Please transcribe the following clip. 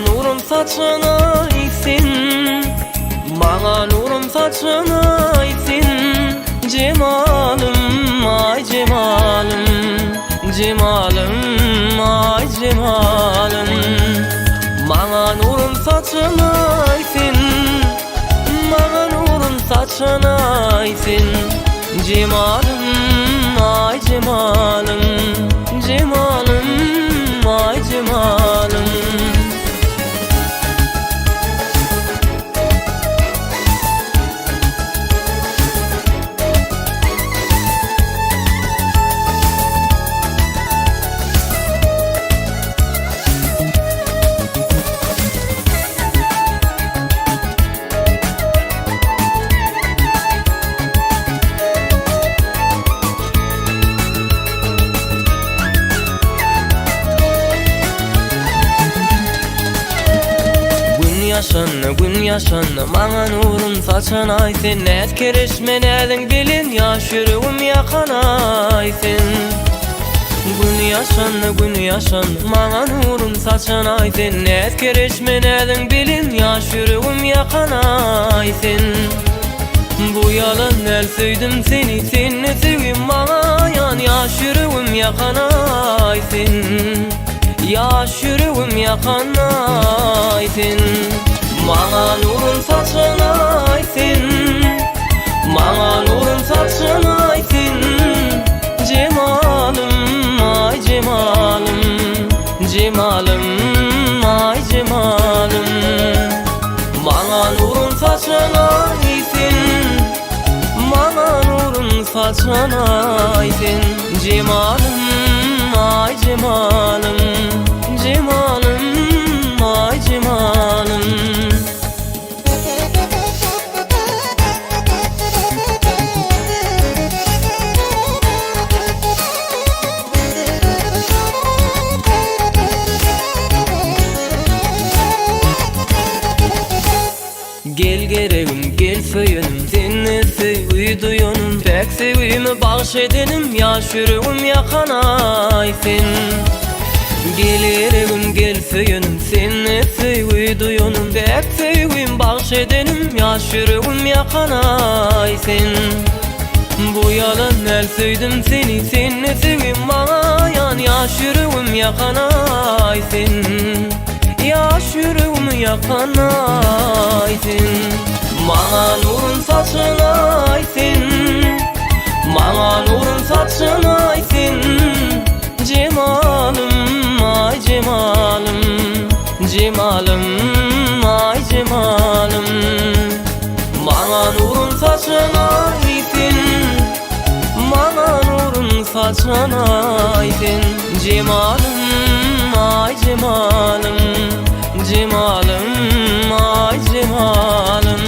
nurum saçına aytsin, mağa nurum saçına aytsin. Cemalım ay cemalım, cemalım ay cemalım. Mağa nurum saçına aytsin, mağa nurum saçına aytsin. Cemalım ay cemalım, cemalım ay cemalım. Gün yaşanna mağa nurum saçan aytsin. Net kerişmenedin bilin yaş yüreğim yakan aytsin. Gün yaşanna mağa nurum saçan aytsin. Net kerişmenedin bilin yaş yüreğim yakan aytsin. Bu yalan el söydim seni, seni sevgim mağa yan. Yaş yüreğim yakan aytsin, yaş yüreğim yakan aytsin. Mağa nurum saçına aytsin, mağa nurum saçına aytsin. Cemalım ay cemalım, cemalım ay cemalım. Mağa nurum saçına aytsin, mağa nurum saçına aytsin. Cemalım ay cemalım, cemalım ay cemalım. Gel gereğim gel söyünüm, seni sevduyunum. Pek sevimi bahşedenim, yaş yüreğim yakan aytsin. Gel gereğim gel söyünüm, seni sevduyunum. Pek sevim bahşedenim, yaş yüreğim yakan aytsin. Bu yalan el söydim seni, seni sevim mağa yan. Yaş yüreğim yakan aytsin, yaş yüreğim yakan aytsin. Mağa nurum saçına aytsin, mağa nurum saçına aytsin. Cemalım ay cemalım, cemalım ay cemalım. Mağa nurum saçına aytsin, mağa nurum saçına aytsin. Cemalım ay cemalım, cemalım ay cemalım.